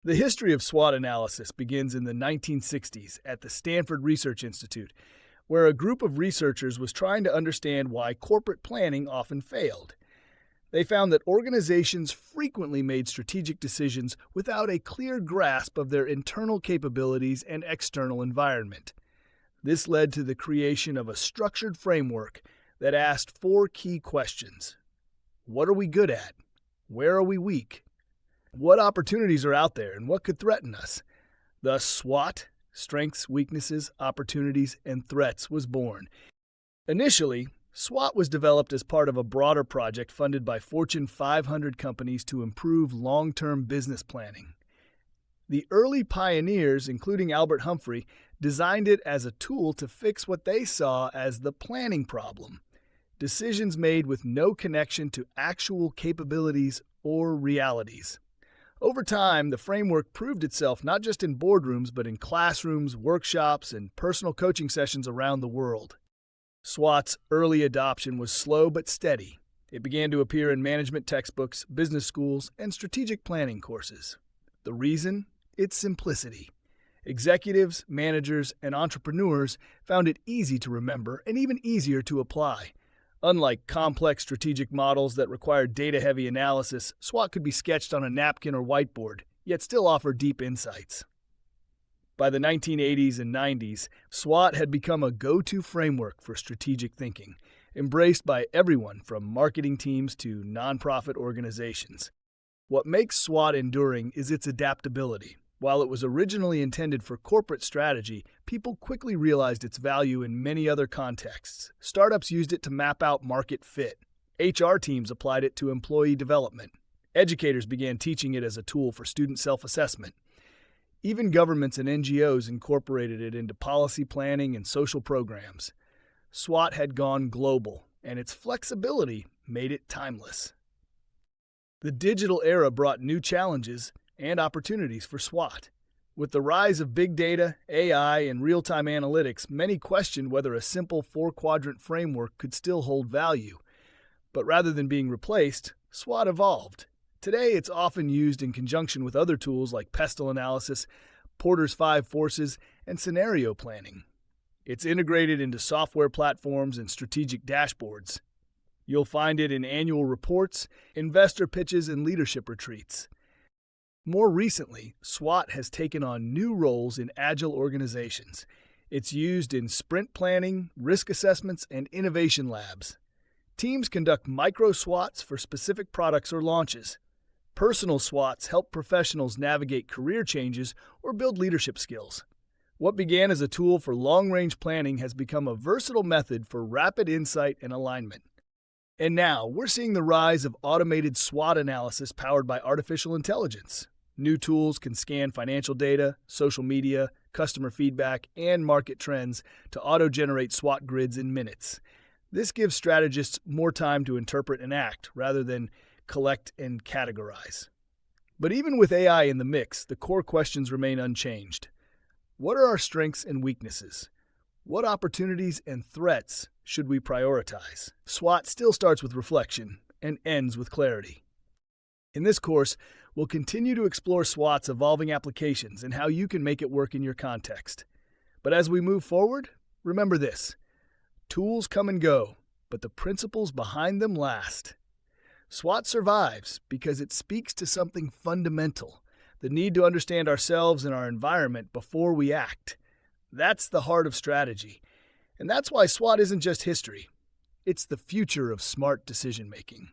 The history of SWOT analysis begins in the 1960s at the Stanford Research Institute, where a group of researchers was trying to understand why corporate planning often failed. They found that organizations frequently made strategic decisions without a clear grasp of their internal capabilities and external environment. This led to the creation of a structured framework that asked four key questions. What are we good at? Where are we weak? What opportunities are out there and what could threaten us? Thus, SWOT, Strengths, Weaknesses, Opportunities, and Threats, was born. Initially, SWOT was developed as part of a broader project funded by Fortune 500 companies to improve long-term business planning. The early pioneers, including Albert Humphrey, designed it as a tool to fix what they saw as the planning problem: decisions made with no connection to actual capabilities or realities. Over time, the framework proved itself not just in boardrooms but in classrooms, workshops, and personal coaching sessions around the world. SWOT's early adoption was slow but steady. It began to appear in management textbooks, business schools, and strategic planning courses. The reason? Its simplicity. Executives, managers, and entrepreneurs found it easy to remember and even easier to apply. Unlike complex strategic models that require data-heavy analysis, SWOT could be sketched on a napkin or whiteboard, yet still offer deep insights. By the 1980s and 90s, SWOT had become a go-to framework for strategic thinking, embraced by everyone from marketing teams to nonprofit organizations. What makes SWOT enduring is its adaptability. While it was originally intended for corporate strategy, people quickly realized its value in many other contexts. Startups used it to map out market fit. HR teams applied it to employee development. Educators began teaching it as a tool for student self-assessment. Even governments and NGOs incorporated it into policy planning and social programs. SWOT had gone global, and its flexibility made it timeless. The digital era brought new challenges and opportunities for SWOT. With the rise of big data, AI, and real-time analytics, many questioned whether a simple four-quadrant framework could still hold value. But rather than being replaced, SWOT evolved. Today, it's often used in conjunction with other tools like pestle analysis, Porter's 5 forces, and scenario planning. It's integrated into software platforms and strategic dashboards. You'll find it in annual reports, investor pitches, and leadership retreats. More recently, SWOT has taken on new roles in agile organizations. It's used in sprint planning, risk assessments, and innovation labs. Teams conduct micro-SWOTs for specific products or launches. Personal SWOTs help professionals navigate career changes or build leadership skills. What began as a tool for long-range planning has become a versatile method for rapid insight and alignment. And now, we're seeing the rise of automated SWOT analysis powered by artificial intelligence. New tools can scan financial data, social media, customer feedback, and market trends to auto-generate SWOT grids in minutes. This gives strategists more time to interpret and act, rather than collect and categorize. But even with AI in the mix, the core questions remain unchanged. What are our strengths and weaknesses? What opportunities and threats should we prioritize? SWOT still starts with reflection and ends with clarity. In this course, we'll continue to explore SWOT's evolving applications and how you can make it work in your context. But as we move forward, remember this: tools come and go, but the principles behind them last. SWOT survives because it speaks to something fundamental: the need to understand ourselves and our environment before we act. That's the heart of strategy. And that's why SWOT isn't just history. It's the future of smart decision-making.